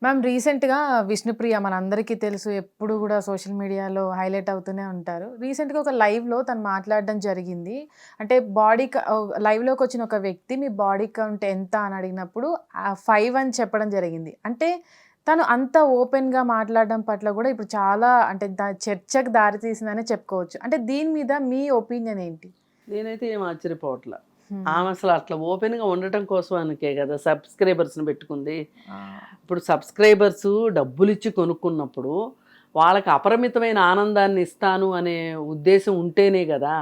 Ma'am రీసెంట్‌గా విష్ణుప్రియ మనందరికీ తెలుసు. ఎప్పుడు గూడా సోషల్ మీడియాలో హైలైట్ అవుతూనే ఉంటారు. రీసెంట్‌గా ఒక లైవ్‌లో తను మాట్లాడడం జరిగింది. అంటే లైవ్‌లోకొచ్చిన ఒక వ్యక్తి మీ బాడీ కౌంట్ ఎంత అని అడిగినప్పుడు 5 అని చెప్పడం జరిగింది. అంటే తను అంత ఓపెన్‌గా మాట్లాడడం పట్ల గూడా ఇప్పుడు చాలా అంటే చర్చకు దారి తీసిందనే చెప్పుకోవచ్చు. అంటే దీని మీద మీ ఒపీనియన్ ఏంటి? నేనైతే ఏం ఆశ్చర్యపోవట్లా. హ్మ్. ఆమె అసలు అట్లా ఓపెన్‌గా ఉండటం కోసమనికే కదా సబ్స్క్రైబర్స్‌ని పెట్టుకుంది. ఆ! ఇప్పుడు సబ్స్క్రైబర్స్ డబ్బులిచ్చి కొనుక్కున్నప్పుడు వాళ్ళకి అపరిమితమైన ఆనందాన్ని ఇస్తాను అనే ఉద్దేశం ఉంటేనే కదా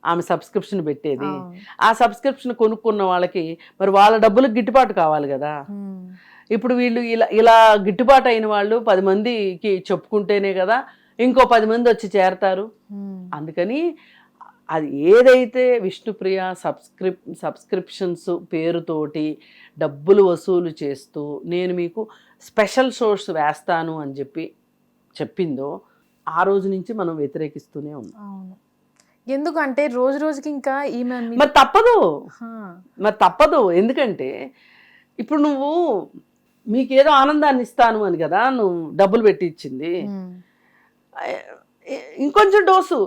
ఆమె సబ్స్క్రిప్షన్ పెట్టేది. అవును. ఆ సబ్స్క్రిప్షన్ కొనుక్కున్న వాళ్ళకి మరి వాళ్ళ డబ్బులకు గిట్టుబాటు కావాలి కదా! హ్మ్. ఇప్పుడు వీళ్ళు ఇలా ఇలా గిట్టుబాటు అయిన వాళ్ళు 10 మందికి చెప్పుకుంటేనే కదా ఇంకో 10 మంది వచ్చి చేరతారు. హ్మ్. అందుకని అది ఏదైతే విష్ణుప్రియ సబ్స్క్రిప్షన్స్ పేరుతోటి డబ్బులు వసూలు చేస్తూ నేను మీకు స్పెషల్ షోస్ వేస్తాను అని చెప్పి చెప్పిందో ఆ రోజు నుంచి మనం వ్యతిరేకిస్తూనే ఉన్నాం. అవును. ఎందుకంటే రోజు రోజుకి ఇంకా ఈమె మరి తప్పదు, హా! మరి తప్పదు. ఎందుకంటే ఇప్పుడు నువ్వు మీకేదో ఆనందాన్ని ఇస్తాను అని కదా నువ్వు డబ్బులు పెట్టి ఇచ్చింది. హ్మ్. ఇంకొంచెం డోసు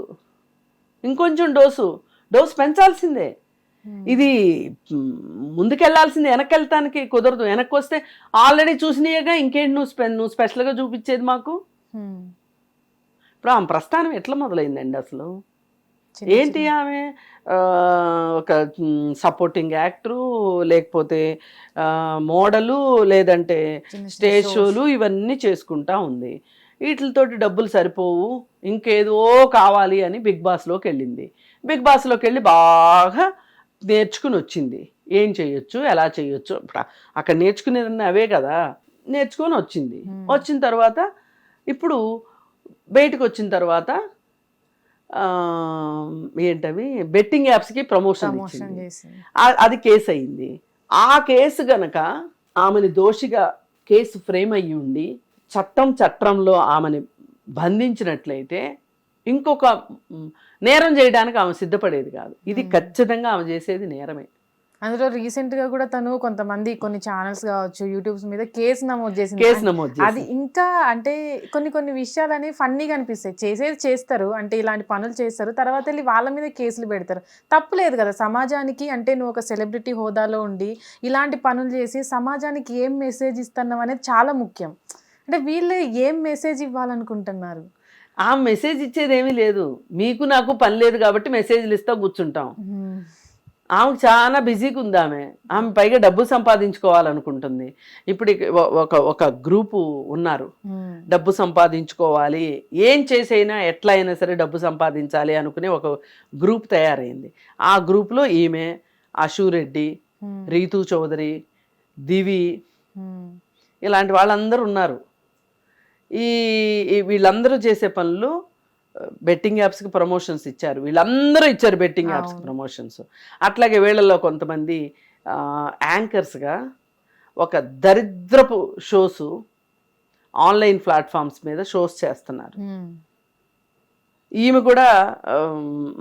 ఇంకొంచెం డోసు పెంచాల్సిందే. హ్మ్. ఇది ముందుకెళ్లాల్సింది, వెనక్కి కుదరదు. వెనక్కి వస్తే ఆల్రెడీ చూసినాయేగా, ఇంకేంటి నువ్వు స్పెషల్గా చూపించేది మాకు. హ్మ్. ఇప్పుడు ఆమె ప్రస్థానం ఎట్లా మొదలైందండి అసలు? చిన్న ఏంటి చిన్న ఆమె ఒక సపోర్టింగ్ యాక్టరు, లేకపోతే మోడలు, లేదంటే చిన్న చిన్న స్టేజ్ షోస్. షోలు ఇవన్నీ చేసుకుంటా ఉంది. వీటితోటి డబ్బులు సరిపోవు, ఇంకేదో కావాలి అని బిగ్ బాస్లోకి వెళ్ళింది. బిగ్ బాస్లోకి వెళ్ళి బాగా నేర్చుకుని వచ్చింది. ఏం చేయొచ్చు, ఎలా చేయొచ్చు, అక్కడ నేర్చుకునేదన్నీ అవే కదా. నేర్చుకొని వచ్చింది. వచ్చిన తర్వాత ఇప్పుడు బయటకు వచ్చిన తర్వాత ఏంటవి బెట్టింగ్ యాప్స్కి ప్రమోషన్ ఇచ్చింది. చేసింది. అది కేసు అయింది. ఆ కేసు గనక ఆమెని దోషిగా కేసు ఫ్రేమ్ అయ్యి ఉండి చట్టంలో ఆమెని బంధించినట్లయితే ఇంకొక నేరం చేయడానికి ఆమె సిద్ధపడేది కాదు. ఇది ఖచ్చితంగా ఆమె చేసేది నేరమే. అందులో రీసెంట్‌గా కూడా తను కొన్ని ఛానెల్స్ కావచ్చు, యూట్యూబ్స్ మీద కేసు నమోదు చేసింది. కేసు నమోదు అది చేసింది. ఇంకా అంటే కొన్ని విషయాలని ఫన్నీగా అనిపిస్తాయి. చేసేది చేస్తారు. అంటే ఇలాంటి పనులు చేస్తారు. తర్వాత ఎళ్లి వాళ్ళ మీద కేసులు పెడతారు. తప్పు లేదు కదా! సమాజానికి అంటే నువ్వు ఒక సెలబ్రిటీ హోదాలో ఉండి ఇలాంటి పనులు చేసి సమాజానికి ఏం మెసేజ్ ఇస్తున్నావు అనేది చాలా ముఖ్యం. అంటే వీళ్ళు ఏం మెసేజ్ ఇవ్వాలనుకుంటున్నారు? ఆ మెసేజ్ ఇచ్చేది ఏమీ లేదు. మీకు నాకు పని లేదు కాబట్టి మెసేజ్లు ఇస్తా కూర్చుంటాం. ఆమెకు చాలా బిజీగా ఉంది ఆమె పైగా డబ్బు సంపాదించుకోవాలనుకుంటుంది. ఇప్పుడు ఒక గ్రూపు ఉన్నారు, డబ్బు సంపాదించుకోవాలి, ఏం చేసైనా ఎట్లా అయినా సరే డబ్బు సంపాదించాలి అనుకునే ఒక గ్రూప్ తయారైంది. ఆ గ్రూప్లో ఈమె, అశూరెడ్డి, రీతూ చౌదరి, దివి, ఇలాంటి వాళ్ళందరూ ఉన్నారు. వీళ్ళందరూ చేసే పనులు బెట్టింగ్ యాప్స్కి ప్రమోషన్స్ ఇచ్చారు. వీళ్ళందరూ ఇచ్చారు బెట్టింగ్ యాప్స్కి ప్రమోషన్స్. అట్లాగే వీళ్ళల్లో కొంతమంది యాంకర్స్గా ఒక దరిద్రపు షోసు ఆన్లైన్ ప్లాట్ఫామ్స్ మీద షోస్ చేస్తున్నారు. ఈమె కూడా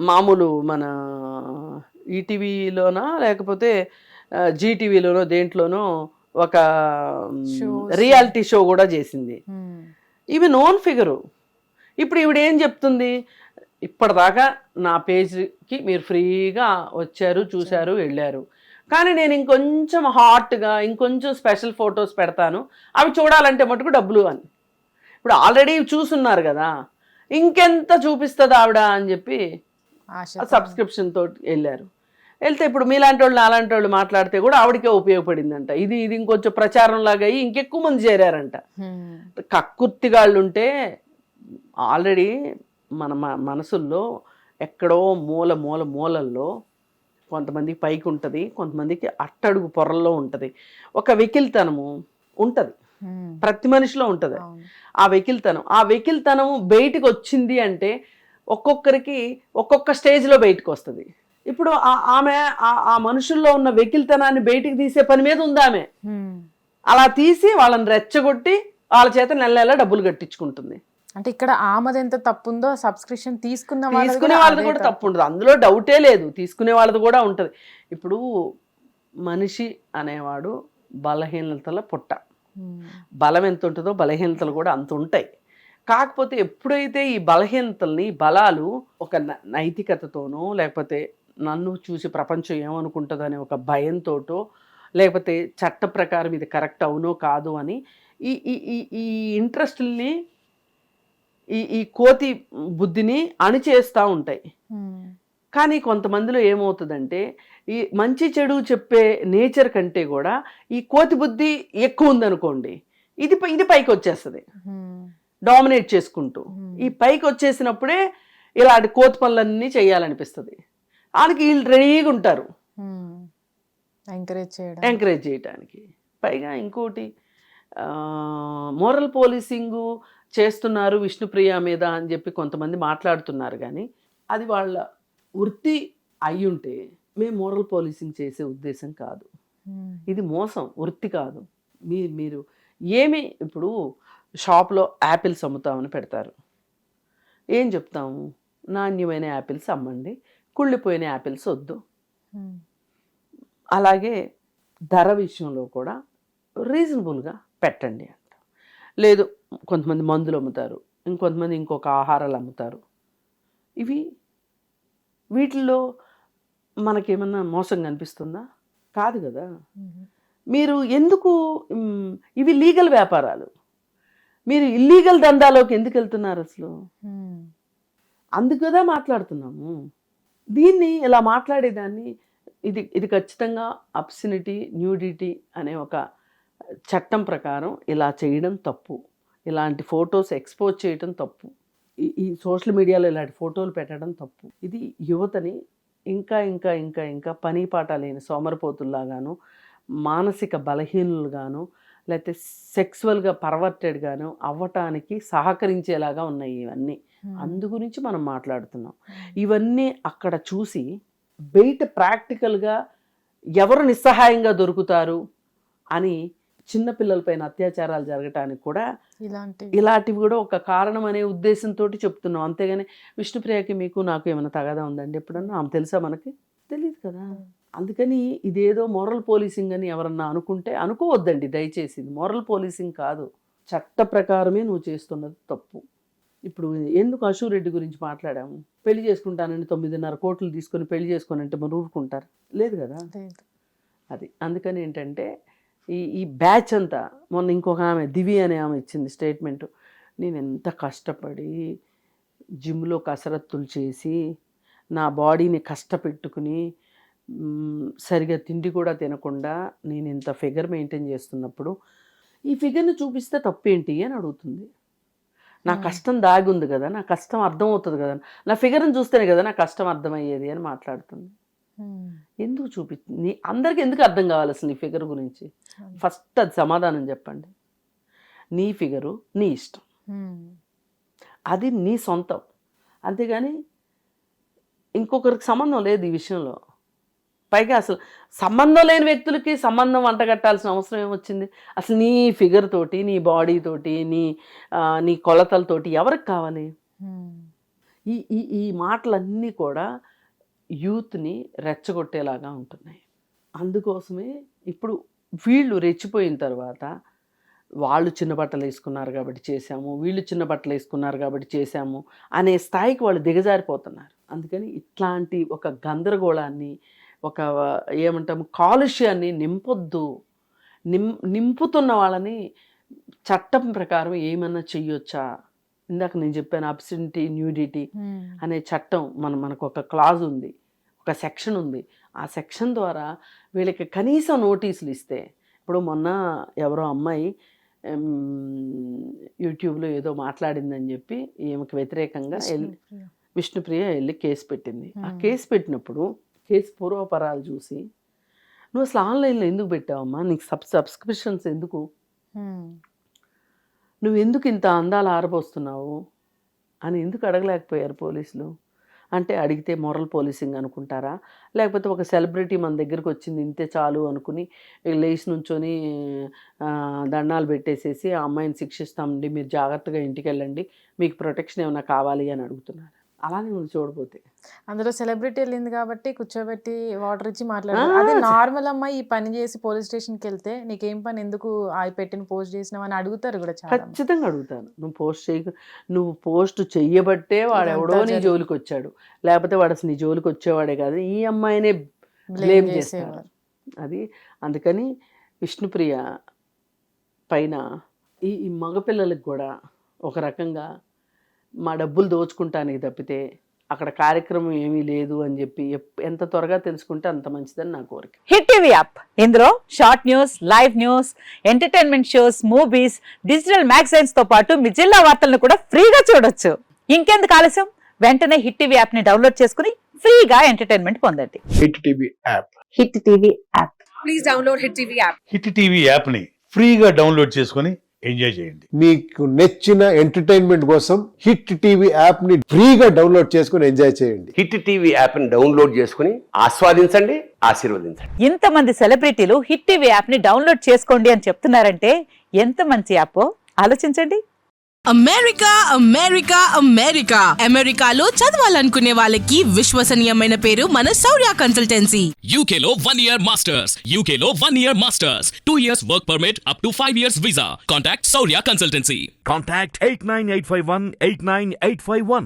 మామూలు మన ఈటీవీలోనో లేకపోతే జీటీవీలోనో దేంట్లోనో ఒక రియాలిటీ షో కూడా చేసింది. ఈమె నోన్ ఫిగరు. ఇప్పుడు ఈవిడ ఏం చెప్తుంది, ఇప్పటిదాకా నా పేజ్కి మీరు ఫ్రీగా వచ్చారు, చూశారు, వెళ్ళారు, కానీ నేను ఇంకొంచెం హాట్గా ఇంకొంచెం స్పెషల్ ఫొటోస్ పెడతాను, అవి చూడాలంటే మటుకు డబ్బులు అని. ఇప్పుడు ఆల్రెడీ చూసున్నారు కదా, ఇంకెంత చూపిస్తుంది ఆవిడ అని చెప్పి సబ్స్క్రిప్షన్ తోటి వెళ్ళారు. వెళ్తే ఇప్పుడు మీలాంటి వాళ్ళు నాలాంటి వాళ్ళు మాట్లాడితే కూడా ఆవిడకే ఉపయోగపడిందంట. ఇది ఇంకొంచెం ప్రచారం లాగా అయ్యి ఇంకెక్కువ మంది చేరారంట. కక్కుర్తిగాళ్ళు ఉంటే ఆల్రెడీ మన మనసుల్లో ఎక్కడో మూలల్లో కొంతమందికి పైకి ఉంటుంది, కొంతమందికి అట్టడుగు పొరల్లో ఉంటుంది. ఒక వెకిల్తనము ఉంటుంది, ప్రతి మనిషిలో ఉంటుంది. ఆ వెకిల్తనము బయటికి వచ్చింది అంటే ఒక్కొక్కరికి ఒక్కొక్క స్టేజ్లో బయటకు వస్తుంది. ఇప్పుడు ఆమె ఆ మనుషుల్లో ఉన్న వెకిల్తనాన్ని బయటికి తీసే పని మీద ఉంది ఆమె. అలా తీసి వాళ్ళని రెచ్చగొట్టి వాళ్ళ చేత నెల డబ్బులు కట్టించుకుంటుంది. అంటే ఇక్కడ ఆమెది ఎంత తప్పు ఉందో సబ్స్క్రిప్షన్ తీసుకునే వాళ్ళది కూడా తప్పు ఉండదు, అందులో డౌటే లేదు. తీసుకునే వాళ్ళది కూడా ఉంటుంది. ఇప్పుడు మనిషి అనేవాడు బలహీనతల పుట్ట. బలం ఎంత ఉంటుందో బలహీనతలు కూడా అంత ఉంటాయి. కాకపోతే ఎప్పుడైతే ఈ బలహీనతల్ని బలాలు ఒక నైతికతతోనో లేకపోతే నన్ను చూసి ప్రపంచం ఏమనుకుంటుందనే ఒక భయంతోటో లేకపోతే చట్ట ప్రకారం ఇది కరెక్ట్ అవునో కాదు అని ఈ ఈ ఈ ఈ ఇంట్రెస్ట్ని ఈ కోతి బుద్ధిని అణిచేస్తూ ఉంటాయి. కానీ కొంతమందిలో ఏమవుతుందంటే ఈ మంచి చెడు చెప్పే నేచర్ కంటే కూడా ఈ కోతి బుద్ధి ఎక్కువ ఉందనుకోండి, ఇది పైకి వచ్చేస్తుంది డామినేట్ చేసుకుంటూ. ఈ పైకి వచ్చేసినప్పుడే ఇలాంటి కోతి పనులన్నీ చేయాలనిపిస్తుంది. వాళ్ళకి వీళ్ళు రెడీగా ఉంటారు ఎంకరేజ్ చేయడానికి. పైగా ఇంకోటి మోరల్ పోలీసింగు చేస్తున్నారు విష్ణుప్రియ మీద అని చెప్పి కొంతమంది మాట్లాడుతున్నారు. కానీ అది వాళ్ళ వృత్తి అయ్యుంటే మేము మోరల్ పోలీసింగ్ చేసే ఉద్దేశం కాదు. ఇది మోసం, వృత్తి కాదు. మీరు ఏమి ఇప్పుడు షాప్లో యాపిల్స్ అమ్ముతామని పెడతారు, ఏం చెప్తాము? నాణ్యమైన యాపిల్స్ అమ్మండి, కుళ్ళిపోయిన యాపిల్స్ వద్దు. అలాగే ధర విషయంలో కూడా రీజనబుల్గా పెట్టండి అంట. లేదు కొంతమంది మందులు అమ్ముతారు, ఇంకొంతమంది ఇంకొక ఆహారాలు అమ్ముతారు. వీటిల్లో మనకేమన్నా మోసం కనిపిస్తుందా? కాదు కదా. మీరు ఎందుకు ఇవి లీగల్ వ్యాపారాలు, మీరు ఇల్లీగల్ దందాలోకి ఎందుకు వెళ్తున్నారు అసలు? అందుకు కదా మాట్లాడుతున్నాము. దీన్ని ఇలా మాట్లాడేదాన్ని ఇది ఖచ్చితంగా అబ్సినిటీ, న్యూడిటీ అనే ఒక చట్టం ప్రకారం ఇలా చేయడం తప్పు. ఇలాంటి ఫొటోస్ ఎక్స్పోజ్ చేయడం తప్పు. ఈ సోషల్ మీడియాలో ఇలాంటి ఫోటోలు పెట్టడం తప్పు. ఇది యువతని ఇంకా ఇంకా ఇంకా ఇంకా పని పాట లేని సోమరిపోతుల్లాగాను, మానసిక బలహీనులుగాను, లేకపోతే సెక్సువల్గా పర్వర్టెడ్గాను అవ్వటానికి సహకరించేలాగా ఉన్నాయి ఇవన్నీ. అందు గురించి మనం మాట్లాడుతున్నాం. ఇవన్నీ అక్కడ చూసి బయట ప్రాక్టికల్గా ఎవరు నిస్సహాయంగా దొరుకుతారు అని చిన్నపిల్లలపైన అత్యాచారాలు జరగటానికి కూడా ఇలాంటివి కూడా ఒక కారణం అనే ఉద్దేశంతో చెప్తున్నాం. అంతేగాని విష్ణుప్రియకి మీకు నాకు ఏమైనా తగాదా ఉందండి ఎప్పుడన్నా? ఆమె తెలుసా? మనకి తెలియదు కదా. అందుకని ఇదేదో మోరల్ పోలీసింగ్ అని ఎవరన్నా అనుకుంటే అనుకోవద్దండి దయచేసి. ఇది మోరల్ పోలీసింగ్ కాదు, చట్ట ప్రకారమే నువ్వు చేస్తున్నది తప్పు. ఇప్పుడు ఎందుకు అశూరెడ్డి గురించి మాట్లాడాము? పెళ్లి చేసుకుంటానని 9.5 కోట్లు తీసుకొని పెళ్లి చేసుకొని అంటే మరి ఊరుకుంటారు? లేదు కదా. అది అందుకని ఏంటంటే ఈ బ్యాచ్ అంతా, మొన్న ఇంకొక ఆమె దివి అనే ఆమె ఇచ్చింది స్టేట్మెంటు, నేను ఎంత కష్టపడి జిమ్లో కసరత్తులు చేసి నా బాడీని కష్టపెట్టుకుని సరిగా తిండి కూడా తినకుండా నేను ఇంత ఫిగర్ మెయింటైన్ చేస్తున్నప్పుడు ఈ ఫిగర్ని చూపిస్తే తప్పేంటి అని అడుగుతుంది. నా కష్టం దాగి ఉంది కదా, నా కష్టం అర్థమవుతుంది కదా, నా ఫిగర్ని చూస్తేనే కదా నా కష్టం అర్థమయ్యేది అని మాట్లాడుతుంది. ఎందుకు చూపించింది? అందరికీ ఎందుకు అర్థం కావాలి అసలు నీ ఫిగర్ గురించి? ఫస్ట్ అది సమాధానం చెప్పండి. నీ ఫిగరు నీ ఇష్టం, అది నీ సొంతం. అంతేగాని ఇంకొకరికి సంబంధం లేదు ఈ విషయంలో. పైగా అసలు సంబంధం లేని వ్యక్తులకి సంబంధం వంటగట్టాల్సిన అవసరం ఏమొచ్చింది? అసలు నీ ఫిగర్ తోటి, నీ బాడీ తోటి, నీ కొలతలతోటి ఎవరికి కావాలి? ఈ మాటలన్నీ కూడా యూత్ని రెచ్చగొట్టేలాగా ఉంటున్నాయి. అందుకోసమే ఇప్పుడు వీళ్ళు రెచ్చిపోయిన తర్వాత వాళ్ళు చిన్న బట్టలు వేసుకున్నారు కాబట్టి చేశాము, వీళ్ళు చిన్న బట్టలు వేసుకున్నారు కాబట్టి చేశాము అనే స్థాయికి వాళ్ళు దిగజారిపోతున్నారు. అందుకని ఇట్లాంటి ఒక గందరగోళాన్ని, ఒక ఏమంటాము కాలుష్యాన్ని నింపొద్దు. నింపుతున్న వాళ్ళని చట్టం ప్రకారం ఏమన్నా చెయ్యొచ్చా? ఇందాక నేను చెప్పాను అబ్సినిటీ, న్యూడిటీ అనే చట్టం మనకు ఒక క్లాజ్ ఉంది, ఒక సెక్షన్ ఉంది. ఆ సెక్షన్ ద్వారా వీళ్ళకి కనీసం నోటీసులు ఇస్తే, ఇప్పుడు మొన్న ఎవరో అమ్మాయి యూట్యూబ్లో ఏదో మాట్లాడిందని చెప్పి ఈమెకు వ్యతిరేకంగా విష్ణుప్రియ వెళ్ళి కేసు పెట్టింది. ఆ కేసు పెట్టినప్పుడు కేసు పూర్వపరాలు చూసి, నువ్వు అసలు ఆన్లైన్లో ఎందుకు పెట్టావమ్మా, నీకు సబ్స్క్రిప్షన్స్ ఎందుకు, నువ్వు ఎందుకు ఇంత అందాలు ఆరబోస్తున్నావు అని ఎందుకు అడగలేకపోయారు పోలీసులు? అంటే అడిగితే మోరల్ పోలీసింగ్ అనుకుంటారా? లేకపోతే ఒక సెలబ్రిటీ మన దగ్గరికి వచ్చింది ఇంతే చాలు అనుకుని లేచి నుంచొని దండాలు పెట్టేసేసి ఆ అమ్మాయిని శిక్షిస్తామండి, మీరు జాగ్రత్తగా ఇంటికి వెళ్ళండి, మీకు ప్రొటెక్షన్ ఏమైనా కావాలి అని అడుగుతున్నారు? అలానే ఉంది చూడబోతే. అందులో సెలబ్రిటీ వెళ్ళింది కాబట్టి కూర్చోబెట్టి వాటర్ ఇచ్చి మాట్లాడారు. అదే నార్మల్ అమ్మాయి ఈ పని చేసి పోలీస్ స్టేషన్కి వెళ్తే నీకేం పని, ఎందుకు ఆ పెట్టిన పోస్ట్ చేసినావు అని అడుగుతారు కూడా చాలా మంది. ఖచ్చితంగా అడుగుతాను. నువ్వు పోస్ట్ చెయ్యబట్టే వాడెవడో నీ జోలికి వచ్చాడు, లేకపోతే వాడు అసలు నీ జోలికి వచ్చేవాడే కాదు, ఈ అమ్మాయినే బ్లేమ్ చేసేవారు. అది అందుకని విష్ణుప్రియ పైన ఈ మగపిల్లలకు కూడా ఒక రకంగా మా డబ్బులు దోచుకుంటానికి తప్పితే అక్కడ కార్యక్రమం ఏమీ లేదు అని చెప్పి ఎంత త్వరగా తెలుసుకుంటే అంత మంచిదని నా కోరిక. హిట్ టీవీ యాప్, ఇందులో short news, live news, entertainment shows, movies, digital magazines తో పాటు మీ జిల్లా వార్తలను కూడా ఫ్రీగా చూడొచ్చు. ఇంకెందుకు ఆలస్యం, వెంటనే హిట్ టీవీ యాప్ ని డౌన్లోడ్ చేసుకుని ఫ్రీగా ఎంటర్టైన్మెంట్ పొందండి. Hit TV app. Hit TV app. Please download hit TV app. Hit TV యాప్ని ఫ్రీగా డౌన్లోడ్ చేసుకొని ఎంజాయ్ చేయండి. మీకు నచ్చిన ఎంటర్టైన్మెంట్ కోసం హిట్ టీవీ యాప్ ని ఫ్రీగా డౌన్లోడ్ చేసుకుని ఎంజాయ్ చేయండి. హిట్ టీవీ యాప్ని డౌన్లోడ్ చేసుకుని ఆస్వాదించండి, ఆశీర్వదించండి. ఇంతమంది సెలబ్రిటీలు హిట్ టీవీ యాప్ ని డౌన్లోడ్ చేసుకోండి అని చెప్తున్నారంటే ఎంత మంచి యాప్ ఆలోచించండి. అమెరికా అమెరికా అమెరికా అమెరికాలో చదవాలనుకునే వాళ్ళకి విశ్వసనీయమైన పేరు మన శౌర్య కన్సల్టెన్సీ. UK లో 1 year masters, UK లో 1 year masters, 2 years work permit up to 5 years visa. Contact Saurya Consultancy. Contact 89851 89851.